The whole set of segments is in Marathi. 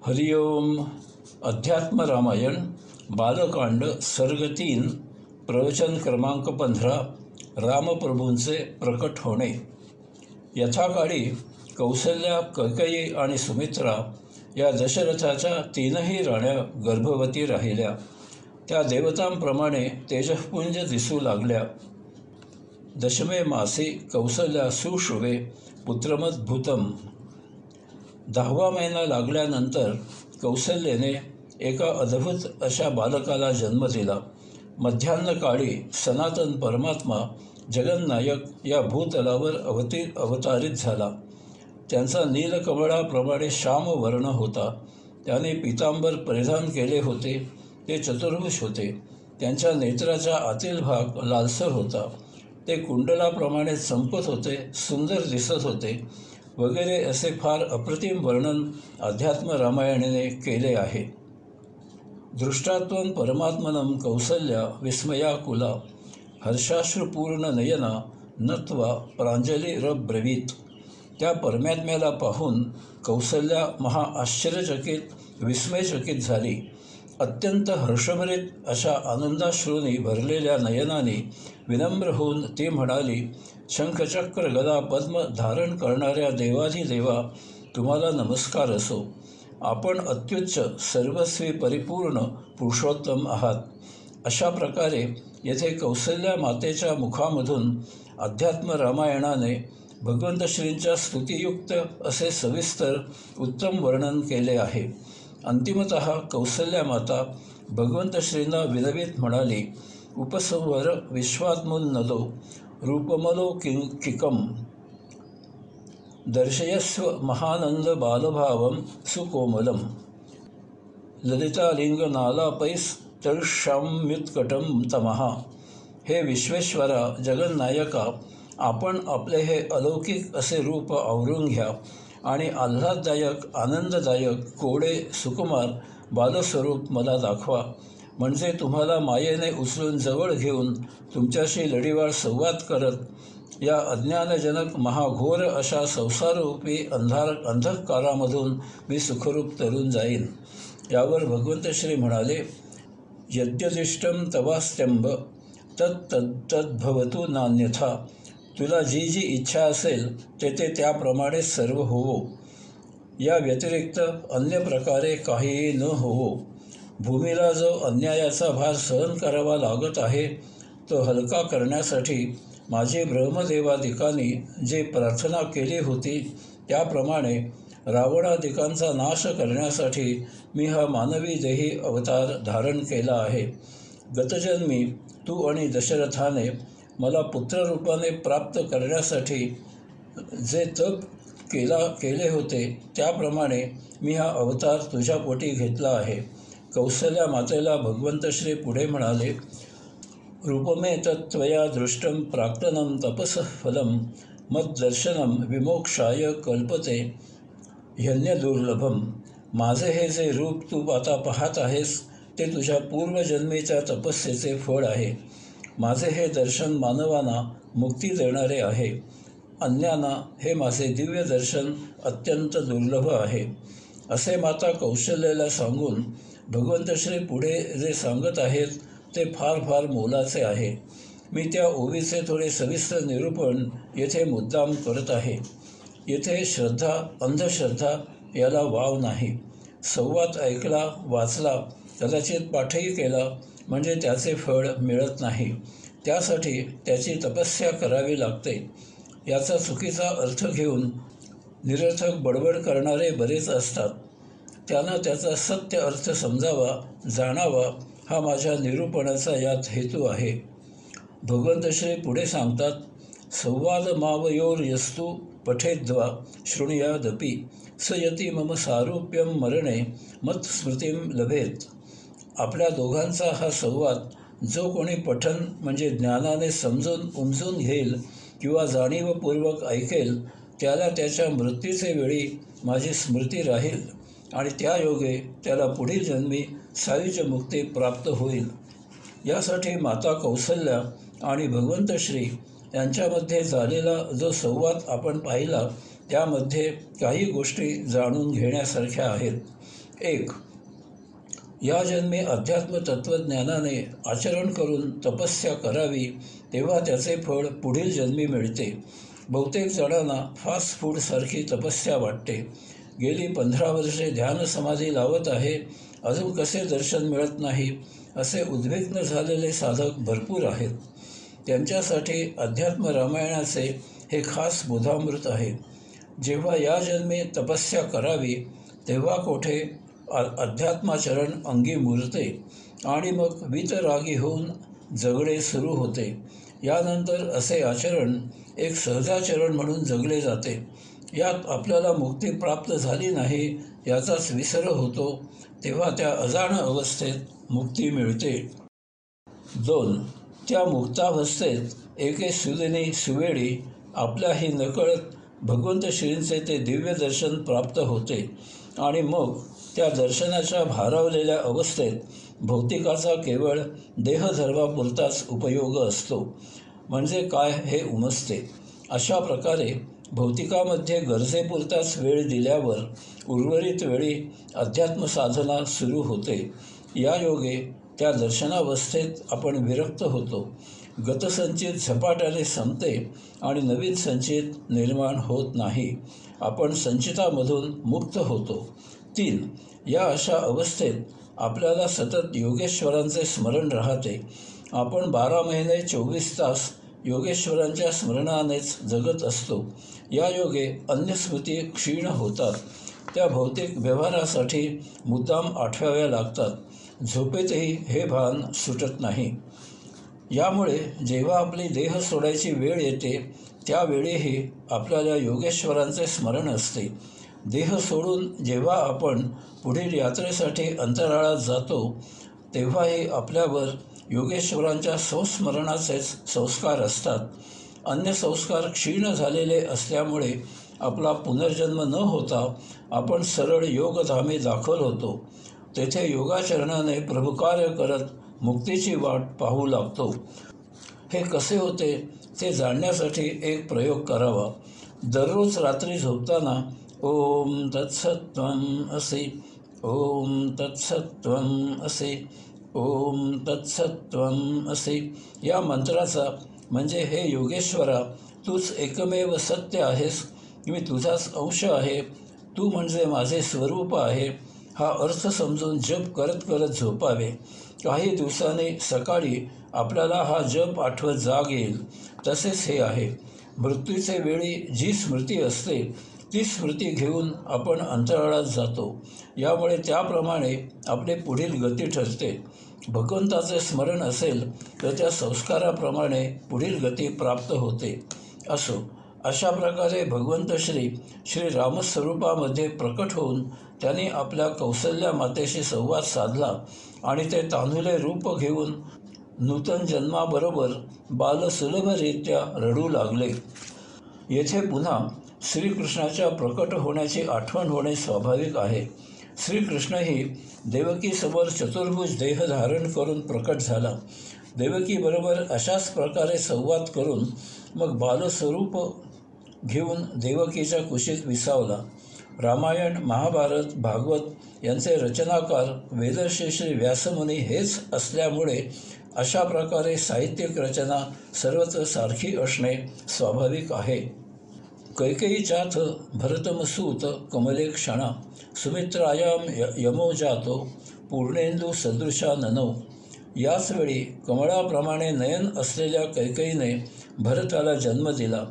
हरिओम. अध्यात्म रामायण बालकांड सर्ग 3 प्रवचन क्रमांक 15. रामप्रभूंचे प्रकट होणे. यथाकाळी कौसल्या, कैकेयी आणि सुमित्रा या दशरथाच्या 3ही राण्या गर्भवती राहिल्या. त्या देवतांप्रमाणे तेजःपुंज दिसू लागल्या. दशमे मासी कौसल्या सुशुभे पुत्रमद्भुतम. 10वा महिना लागल्यानंतर कौसल्येने एका अद्भुत अशा बालकाला जन्म दिला. मध्यान्हकाळी सनातन परमात्मा जगन्नायक या भूतलावर अवतारित झाला. त्यांचा नीलकमळाप्रमाणे श्याम वर्ण होता. त्याने पीतांबर परिधान केले होते. ते चतुर्भुज होते. त्यांच्या नेत्राचा आतील भाग लालसर होता. ते कुंडलाप्रमाणे चमकत होते, सुंदर दिसत होते वगैरे असे फार अप्रतिम वर्णन अध्यात्म रामायणाने केले आहे. दृष्टात्वं परमात्मनं कौसल्या विस्मयाकुला हर्षाश्रुपूर्ण नयना नत्वा प्रांजलिरब्रवीत. त्या परमात्म्याला पाहून कौसल्या महा आश्चर्यचकित विस्मयचकित झाली. अत्यंत हर्षभरित अशा आनंदाश्रूंनी भरलेल्या नयनाने विनम्र होऊन ती म्हणाली, शंखचक्र गदा पद्म धारण करणाऱ्या देवाधिदेवा, तुम्हाला नमस्कार असो. आपण अत्युच्च सर्वस्वी परिपूर्ण पुरुषोत्तम आहात. अशा प्रकारे येथे कौसल्या मातेच्या मुखामधून अध्यात्म रामायणाने भगवंत श्रींच्या स्तुतियुक्त असे सविस्तर उत्तम वर्णन केले आहे. अंतिमतः कौसल्या माता भगवंत श्रींना विनवीत म्हणाली, उपसंवर विश्वात्मुन्नदो रूपमलौकिकं दर्शयस्व महानंद बालभावं सुकोमलं ललितालिंगनालापैस्तर्षाम्युत्कटं तमः. हे विश्वेश्वरा, जगन्नायका, आपण आपले हे अलौकिक असे रूप आवरून घ्या आणि आल्हाददायक, आनंददायक, कोडे, सुकुमार बालस्वरूप मला दाखवा. म्हणजे तुम्हाला मायेने उचलून जवळ घेऊन तुमच्याशी लढीवाळ संवाद करत या अज्ञानजनक महाघोर अशा संसाररूपी अंधकारामधून मी सुखरूप तरून जाईन. यावर भगवंत श्री म्हणाले, यद्यदिष्टं तवास्त्यंब तद्भवतु नान्यथा. तुला जी जी इच्छा असेल ते त्याप्रमाणे सर्व होवो. या व्यतिरिक्त अन्य प्रकारे काहीही न होवो. भूमीला जो अन्यायाचा भार सहन करावा लागत आहे तो हलका करण्यासाठी माझे ब्रह्मदेवादिकांनी जे प्रार्थना केली होती त्याप्रमाणे रावणादिकांचा नाश करण्यासाठी मी हा मानवी देही अवतार धारण केला आहे. गतजन्मी तू आणि दशरथाने मला पुत्ररूपाने प्राप्त करण्यासाठी जे तप केले होते त्याप्रमाणे मी हा अवतार तुझ्या पोटी घेतला आहे. कौसल्या मातेला भगवंत श्री पुढे म्हणाले, रूपमेतत्त्वया दृष्टं प्राक्तनं तपसः फलं मद्दर्शनं विमोक्षाय कल्पते ह्यन्यदुर्लभम. माझे हे जे रूप तू आता पाहत आहेस ते तुझ्या पूर्वजन्मीच्या तपस्येचे फळ आहे. माझे हे दर्शन मानवांना मुक्ती देणारे आहे. अन्यांना हे माझे दिव्य दर्शन अत्यंत दुर्लभ आहे. असे माता कौशल्याला सांगून भगवंत श्री पुढे जे सांगत आहेत ते फार फार मोलाचे आहे. मी त्या ओवीचे थोडे सविस्तर निरूपण येथे मुद्दाम करत आहे. येथे श्रद्धा, अंधश्रद्धा याला वाव नाही. संवाद ऐकला, वाचला, कदाचित पाठही केला म्हणजे त्याचे फळ मिळत नाही. त्यासाठी त्याची तपस्या करावी लागते. याचा चुकीचा अर्थ घेऊन निरर्थक बडबड करणारे बरेच असतात. त्यांना त्याचा सत्य अर्थ समजावा, जाणावा हा माझ्या निरूपणाचा यात हेतू आहे. भगवंत श्री पुढे सांगतात, संवाद मावयोर्यस्तु पठेद्वा शृणुयादपि स यती मम सारूप्यं मरणे मत्स्मृतिं लभेत. आपल्या दोघांचा हा संवाद जो कोणी पठन म्हणजे ज्ञानाने समजून उमजून घेईल किंवा जाणीवपूर्वक ऐकेल त्याला त्याच्या मृत्यूचे वेळी माझी स्मृती राहील आणि त्या योगे त्याला पुढील जन्मी सायुज्य मुक्ती प्राप्त होईल. यासाठी माता कौसल्या आणि भगवंत श्री यांच्यामध्ये झालेला जो संवाद आपण पाहिला त्यामध्ये काही गोष्टी जाणून घेण्यासारख्या आहेत. 1. या जन्मी अध्यात्म तत्त्वज्ञानाने आचरण करून तपस्या करावी, तेव्हा त्याचे फळ पुढील जन्मी मिळते. बहुतेक जणांना फास्ट फूडसारखी तपस्या वाटते. गेली 15 वर्षे ध्यान समाधी लावत आहे, अजून कसे दर्शन मिळत नाही, असे उद्विग्न झालेले साधक भरपूर आहेत. त्यांच्यासाठी अध्यात्म रामायणाचे हे खास बोधामृत आहे. जेव्हा या जन्मी तपस्या करावी, तेव्हा कोठे अध्यात्माचरण अंगी मुरते आणि मग वीतरागी होऊन जगणे सुरू होते. यानंतर असे आचरण एक सहजाचरण म्हणून जगले जाते. यात आपल्याला मुक्ती प्राप्त झाली नाही याचाच विसर होतो, तेव्हा त्या अजाण अवस्थेत मुक्ती मिळते. 2. त्या मुक्तावस्थेत एके सुदिनी सुवेळी आपल्याही नकळत भगवंत श्रींचे ते दिव्य दर्शन प्राप्त होते आणि मग त्या दर्शनाच्या भारावलेल्या अवस्थेत भौतिकाचा केवळ देहधर्मापुरताच उपयोग असतो. म्हणजे काय हे उमजते. अशा प्रकारे भौतिकामध्ये गरजेपुरताच वेळ दिल्यावर उर्वरित वेळी अध्यात्मसाधना सुरू होते. या योगे त्या दर्शनावस्थेत आपण विरक्त होतो. गतसंचित झपाट्याने संपते आणि नवीन संचित निर्माण होत नाही. आपण संचितामधून मुक्त होतो. 3. या अशा अवस्थेत आपल्याला सतत योगेश्वरांचे स्मरण राहते. आपण 12 महिने 24 तास योगेश्वरांच्या स्मरणानेच जगत असतो. या योगे अन्य स्मृती क्षीण होतात. त्या भौतिक व्यवहारासाठी मुद्दाम आठवाव्या लागतात. झोपेतही हे भान सुटत नाही. यामुळे जेव्हा आपली देह सोडायची वेळ येते, त्यावेळीही आपल्याला योगेश्वरांचे स्मरण असते. देह सोडून जेव्हा आपण पुढील यात्रेसाठी अंतराळात जातो, तेव्हाही आपल्यावर योगेश्वरांच्या संस्मरणाचेच संस्कार असतात. अन्य संस्कार क्षीण झालेले असल्यामुळे आपला पुनर्जन्म न होता आपण सरळ योगधामी दाखल होतो. तेथे योगाचरणाने प्रभुकार्य करत मुक्तीची वाट पाहू लागतो. हे कसे होते ते जाणण्यासाठी एक प्रयोग करावा. दररोज रात्री झोपताना ओम तत्सत्त्वम् असि, ओम तत्सत्त्वम् असि, ओम तत्सत्त्वम् असि या मंत्राचा, म्हणजे हे योगेश्वरा, तूच एकमेव सत्य आहेस, मी तुझाच अंश आहे, तू म्हणजे माझे स्वरूप आहे, हा अर्थ समजून जप करत करत झोपावे. काही दिवसांनी सकाळी आपल्याला हा जप आठवत जाग येईल. तसेच हे आहे. मृत्यूचे वेळी जी स्मृती असते ती स्मृती घेऊन आपण अंतराळात जातो. यामुळे त्याप्रमाणे आपली पुढील गती ठरते. भगवंताचे स्मरण असेल तर त्या संस्काराप्रमाणे पुढील गती प्राप्त होते. असो, अशा प्रकारे भगवंत श्री रामस्वरूपामध्ये प्रकट होऊन त्यांनी आपल्या कौसल्या मातेशी संवाद साधला आणि ते तान्हुले रूप घेऊन नूतन जन्माबरोबर बालसुलभरित्या रडू लागले. येथे पुन्हा श्रीकृष्णाच्या प्रकट होण्याची आठवण होणे स्वाभाविक आहे. श्रीकृष्णही देवकीसमोर चतुर्भुज देह धारण करून प्रकट झाला. देवकीबरोबर अशाच प्रकारे संवाद करून मग बालस्वरूप घेऊन देवकीच्या कुशीत विसावला. रामायण, महाभारत, भागवत यांचे रचनाकार वेदर्षी श्री व्यासमुनी हेच असल्यामुळे अशा प्रकारे साहित्यिक रचना सर्वत्र सारखी असणे स्वाभाविक आहे. कैकेयीचाथ भरतमसूत कमले क्षणा, सुमित्रायाम यमो जातो पूर्णेंदू सदृशा ननौ. याच वेळी कमळाप्रमाणे नयन असलेल्या कैकेयीने भरताला जन्म दिला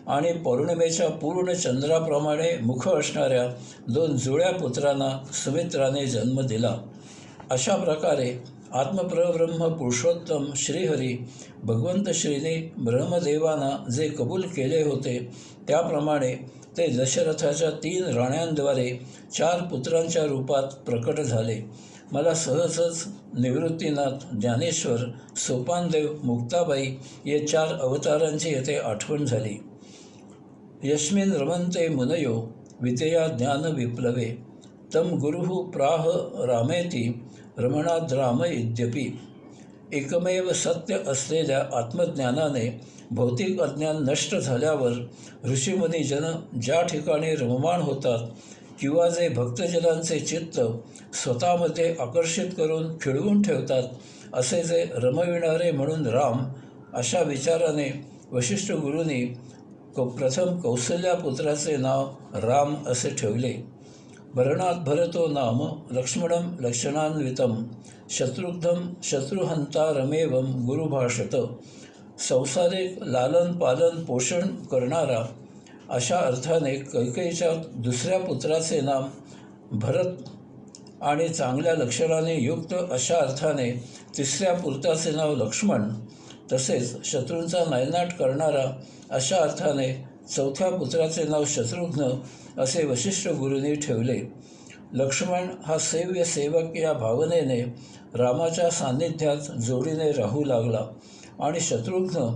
आणि पौर्णिमेच्या पूर्ण चंद्राप्रमाणे मुख असणाऱ्या 2 जुळ्या पुत्रांना सुमित्राने जन्म दिला. अशा प्रकारे आत्मप्रब्रह्म पुरुषोत्तम श्रीहरी भगवंत श्रीने ब्रह्मदेवांना जे कबूल केले होते त्याप्रमाणे ते दशरथाच्या 3 राण्यांद्वारे 4 पुत्रांच्या रूपात प्रकट झाले. मला सहजच निवृत्तीनाथ, ज्ञानेश्वर, सोपानदेव, मुक्ताबाई ये 4 अवतारांची येथे आठवण झाली. यस्मिन् रमन्ते मुनयो विद्यया ज्ञान विप्लवे, तम गुरुः प्राह रामेति रमणाद्राम यद्यपि. एकमेव सत्य असलेल्या आत्मज्ञानाने भौतिक अज्ञान नष्ट झाल्यावर ऋषीमुनी जन ज्या ठिकाणी रममाण होतात किंवा जे भक्तजनांचे चित्त स्वतःमध्ये आकर्षित करून खिळवून ठेवतात, असे जे रमविणारे म्हणून राम, अशा विचाराने वशिष्ठ गुरूंनी प्रथम कौसल्यापुत्राचे नाव राम असे ठेवले. भरणात भरतो नाम लक्ष्मणं लक्षणान्वितं शत्रुघ्नं शत्रुहंतारमेवं गुरुभाषत. संसारिक लालन पालन पोषण करणारा अशा अर्थाने कैकेयीच्या दुसऱ्या पुत्राचे नाम भरत आणि चांगल्या लक्षणाने युक्त अशा अर्थाने तिसऱ्या पुत्राचे नाव लक्ष्मण, तसेच शत्रूंचा नायनाट करणारा अशा अर्थाने चौथ्या पुत्राचे नाव शत्रुघ्न असे वशिष्ठ गुरूंनी ठेवले. लक्ष्मण हा सेव्य सेवक या भावनेने रामाच्या सान्निध्यात जोडीने राहू लागला आणि शत्रुघ्न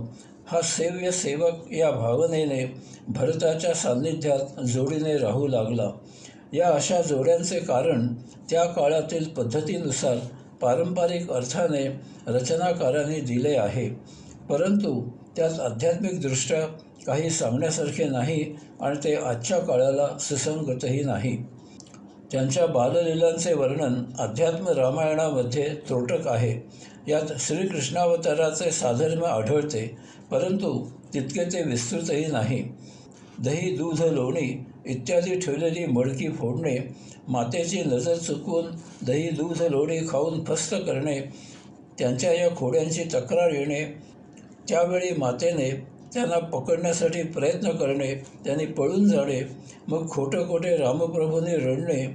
हा सेव्य सेवक या भावनेने भरताच्या सान्निध्यात जोडीने राहू लागला. या अशा जोड्यांचे कारण त्या काळातील पद्धतीनुसार पारंपरिक अर्थाने रचनाकारांनी दिले आहे, परंतु त्यात आध्यात्मिकदृष्ट्या काही सांगण्यासारखे नाही आणि ते आजच्या काळाला सुसंगतही नाही. त्यांच्या बाललीलांचे वर्णन अध्यात्म रामायणामध्ये त्रोटक आहे. यात श्रीकृष्णावताराचे साधर्म्य आढळते, परंतु तितके ते विस्तृतही नाही. दही दूध लोणी इत्यादी ठेवलेली मडकी फोडणे, मातेची नजर चुकवून दही दूध लोणी खाऊन फस्त करणे, त्यांच्या या खोड्यांची तक्रार येणे, त्यावेळी मातेने त्यांना पकडण्यासाठी प्रयत्न करणे, त्यांनी पळून जाणे, मग खोटे खोटे रामप्रभूंनी रडणे,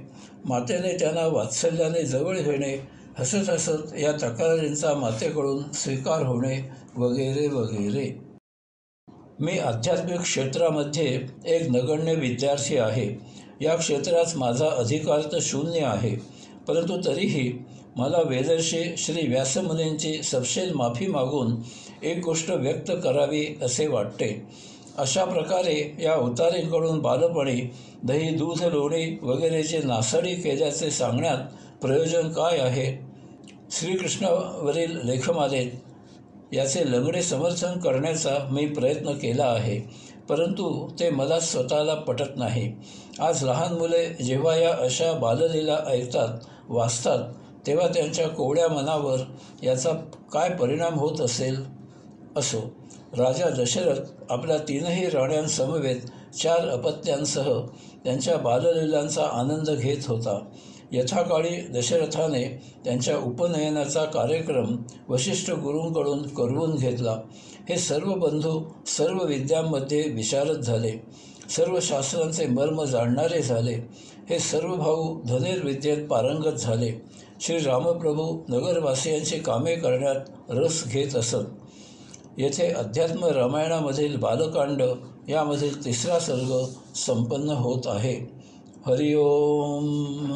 मातेने त्यांना वात्सल्याने जवळ घेणे, हसत हसत या तक्रारींचा मातेकडून स्वीकार होणे वगैरे वगैरे. मी आध्यात्मिक क्षेत्रामध्ये एक नगण्य विद्यार्थी आहे. या क्षेत्रात माझा अधिकार तर शून्य आहे, परंतु तरीही मला वेदर्षी श्री व्यासमुनींची सपशेल माफी मागून एक गोष्ट व्यक्त करावी असे वाटते. अशा प्रकारे या अवतारींकडून बालपणी दही दूध लोणी वगैरेची नासाडी केल्याचे सांगण्यात प्रयोजन काय आहे? श्रीकृष्णावरील लेखमालेत याचे लंगडे समर्थन करण्याचा मी प्रयत्न केला आहे, परंतु ते मला स्वतःला पटत नाही. आज लहान मुले जेव्हा या अशा बाललीला ऐकतात, वाचतात, तेव्हा त्यांच्या कोवळ्या मनावर याचा काय परिणाम होत असेल? असो, राजा दशरथ आपल्या 3ही राण्यांसमवेत 4 अपत्यांसह त्यांच्या बाललीलांचा आनंद घेत होता. यथाकाळी दशरथाने त्यांच्या उपनयनाचा कार्यक्रम वशिष्ठ गुरूंकडून करवून घेतला. हे सर्व बंधू सर्व विद्यांमध्ये विशारद झाले, सर्व शास्त्रांचे मर्म जाणणारे झाले. हे सर्व भाऊ धनुर्विद्येत पारंगत झाले. श्री रामप्रभू नगरवासियांची कामे करण्यात रस घेत असत. येथे अध्यात्म रामायणामधील बालकांड यामधील 3रा सर्ग संपन्न होत आहे. हरिओम.